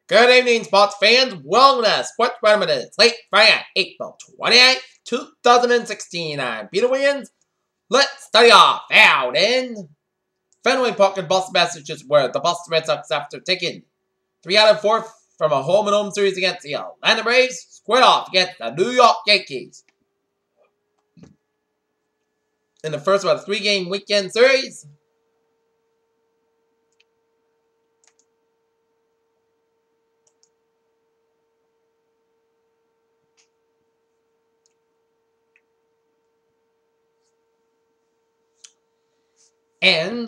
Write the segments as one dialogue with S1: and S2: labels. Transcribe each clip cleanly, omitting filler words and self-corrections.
S1: Good evening, sports fans. Welcome to Sports Roundup. It's late Friday, April 28th, 2016. I'm Peter Wiggins. Let's start off out in Fenway Park in Boston, Massachusetts, where the Boston Red Sox, after taking 3 out of 4 from a home-and-home series against the Atlanta Braves, squared off against the New York Yankees. In the first of a 3-game weekend series, and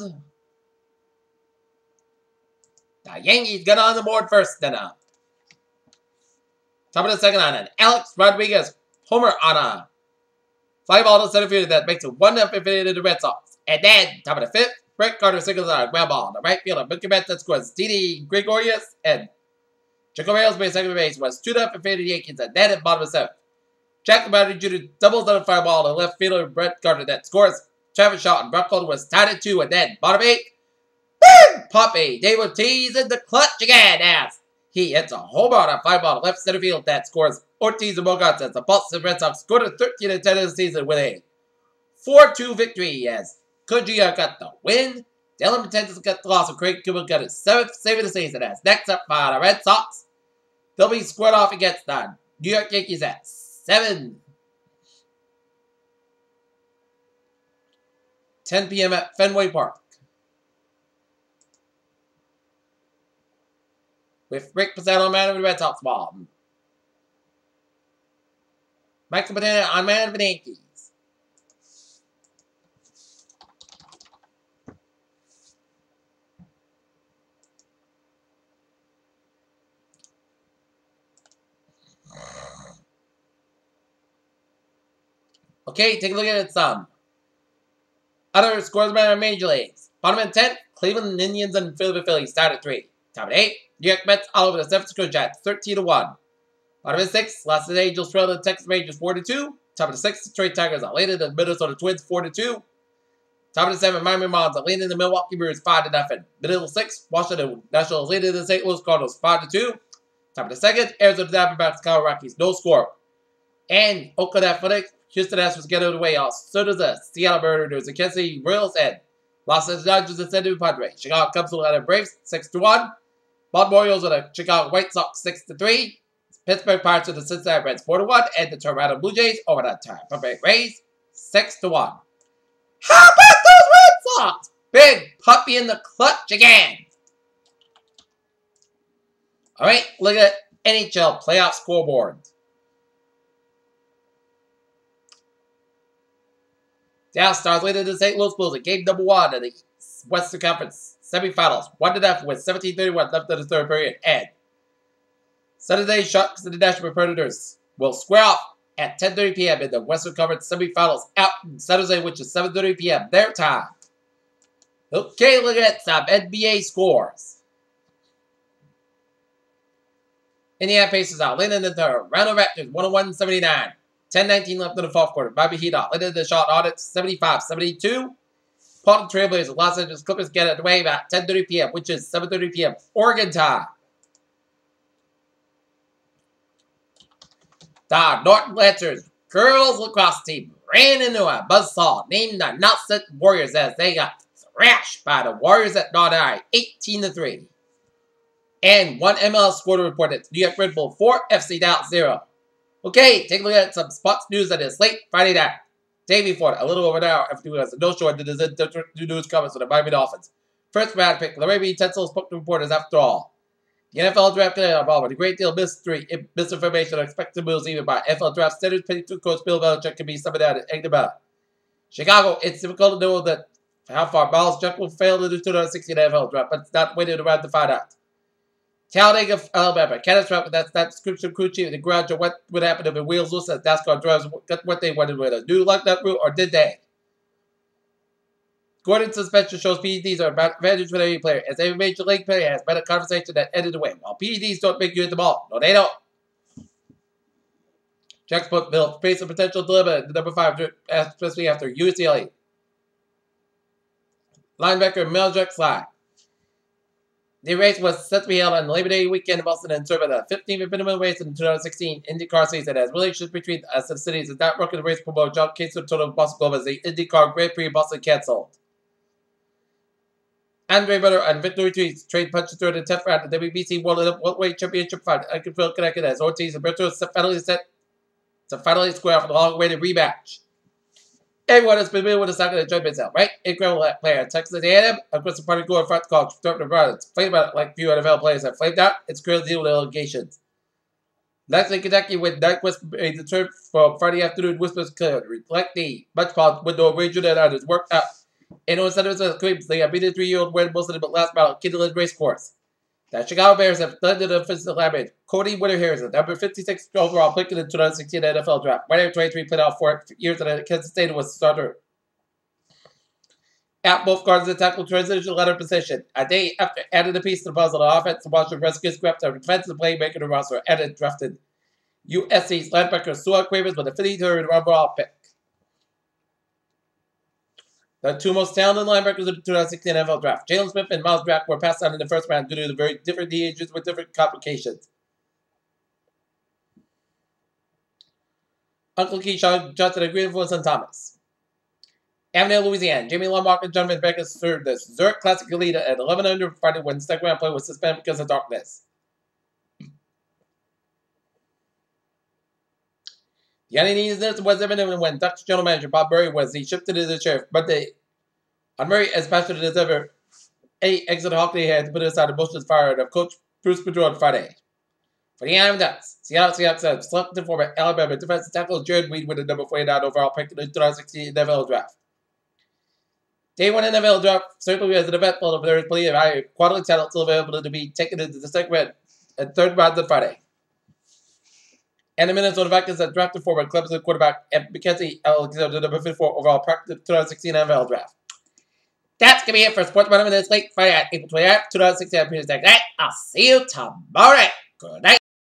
S1: the Yankees got on the board first then up. Top of the second on an Alex Rodriguez homer on a fly ball to center field that makes it 1-0 to the Red Sox. And then, top of the fifth, Brett Carter singles on a ground ball. The right fielder, Mookie Betts, that scores Didi Gregorius, and Chico Reyes plays second base, was 2-0 to the Yankees. And then at bottom of the seventh, Jack Lombardi Jr. doubles on a fly ball to left fielder Brett Carter that scores Travis Shaw, and Brock Calder was tied at 2. And then, bottom 8, boom! Poppy Dave Ortiz in the clutch again as he hits a home run on a fly ball to left center field that scores Ortiz and Bogarts as the Boston Red Sox scored a 13-10 of the season with a 4-2 victory as Kojia got the win. Dylan Matensis got the loss, and Craig Kimbrell got his 7th save of the season as next up for the Red Sox, they'll be squared off against the New York Yankees at 7. 10 p.m. at Fenway Park. With Rick Pizzetto on man of the Red Sox ball. Michael Patena on man of the Yankees. Okay, take a look at some other scores by the Major Leagues. Bottom of 10, Cleveland Indians and Philadelphia Phillies tied at 3. Top of 8, New York Mets all over the San Francisco Giants 13-1. Bottom of 6, Los Angeles Angels trail the Texas Rangers 4-2. Top of the 6, Detroit Tigers are leading the Minnesota Twins 4-2. Top of the 7, Miami Marlins are leading the Milwaukee Brewers 5-0. Middle of the 6, Washington Nationals leading the St. Louis Cardinals 5-2. Top of the 2nd, Arizona Diamondbacks, Colorado Rockies, no score. And Oakland Athletics, Houston Astros get out of the way. So does the Seattle Mariners, the Kansas City Royals, and Los Angeles Dodgers and San Diego Padres. Chicago Cubs will the Braves 6-1. Baltimore Orioles with the Chicago White Sox 6-3. Pittsburgh Pirates with the Cincinnati Reds 4-1, and the Toronto Blue Jays over the Tampa Bay Rays 6-1. How about those Red Sox? Big puppy in the clutch again. All right, look at NHL playoff scoreboard. Dallas Stars leading the St. Louis Blues in game number 1 of the Western Conference semifinals. 1-0 with 17:31 left in the third period. And Saturday Sharks and the Nashville Predators will square off at 10:30 p.m. in the Western Conference semifinals out in San Jose, which is 7:30 p.m. their time. Okay, look at some NBA scores. Indiana Pacers are leading the Toronto Raptors 101-79. 10-19 left in the fourth quarter. Bobby Heat leading the shot audit 75-72. Portland Trailblazers, Los Angeles Clippers get it away at 10:30 p.m., which is 7:30 p.m. Oregon time. The Norton Lancers girls lacrosse team ran into a buzzsaw named the Nelson Warriors as they got thrashed by the Warriors at Northern 18-3. And one MLS score to report it. New York Red Bull 4, FC Dallas 0. Okay, take a look at some sports news that is late Friday night. Day before, a little over an hour after we no show into the news comments with the Miami Dolphins. First round pick, Larry Tetzel spoke to reporters after all. The NFL draft today involved with a great deal of misinformation and expected moves even by NFL draft standards. Pittsburgh coach Bill Belichick can be some of that at Agnew. Chicago, it's difficult to know that how far Miles Jack will fail to do 260 in the NFL draft, but it's not waiting around to find out. Talladega, Alabama. Catastrophic. That's that description crew chief in the garage of what would happen if the wheels loose and NASCAR drivers got what they wanted with a new luck that route, or did they? Gordon's suspension shows PEDs are advantage for every player, as every major league player has been a conversation that ended the way. While PEDs don't make you hit the ball. No, they don't. Jack's put Bill face a potential dilemma at number 5, especially after UCLA. Linebacker Mel Jack Slide. The race was set to be held on Labor Day weekend in Boston and served as the 15th minimum race in the 2016 IndyCar season. As relations between the cities is not working, the race promoter John Casey total of Boston Globe as the IndyCar Grand Prix Boston canceled. Andre Miller and Victory Trees trade punches through the 10th round of the WBC World Welterweight Championship fight. Unconfirmed connected as Ortiz and Berto finally set to finally square off the long-awaited rematch. Everyone has been familiar with the second enjoyment itself, right? Incredible player. Texas A&M, of course, the party going front called Department of Violence. Flame about it like few NFL players have flamed out. It's currently dealing with allegations. Next in Kentucky, with Nyquist made the turn from Friday afternoon, whispers clear. Like the much called window of region and others worked out. In all centers of claims, they have beaten the 3-year-old win most of them at last battle at Kindle Race Course. The Chicago Bears have thunder the offensive lineman Cody Winter Harrison, number 56 overall, picked in the 2016 NFL draft. Right after 23 played out 4 years at Kansas State was a starter. At both guards and tackle transition ladder position. A day after adding a piece to the puzzle, the offense, the Washington Redskins grabbed a defensive playmaker to roster and drafted USC's linebacker Stuart Quavers with a 53rd overall pick. The two most talented linebackers of the 2016 NFL draft, Jalen Smith and Miles Jack, were passed on in the first round due to the very different ages with different complications. Uncle Keyshawn Johnson agreed influence on Thomas. Avondale, Louisiana. Jamie Lamarck and Jonathan Becker served as Zurich Classic lead at 11 under Friday when the second round play was suspended because of darkness. The only news was evident when Dutch general manager Bob Murray was shifted to the chair Monday. On Murray, as passionate as ever, exit Hockley had to put aside emotions fired of Coach Bruce Boudreau on Friday. For the Anaheim Ducks, Seattle Seahawks have selected former Alabama defensive tackle Jared Weed with a number 49 overall pick in the 2016 NFL draft. Day 1 NFL draft certainly was an eventful, but there is plenty of high quality talent still available to be taken into the second and third round on Friday. And the Minnesota Vikings have drafted former Clemson quarterback Mackenzie Alexander, number 54 overall, pick in the 2016 NFL draft. That's going to be it for Sports Minutes late Friday, April 29th, 2016. I'll see you tomorrow night. Good night.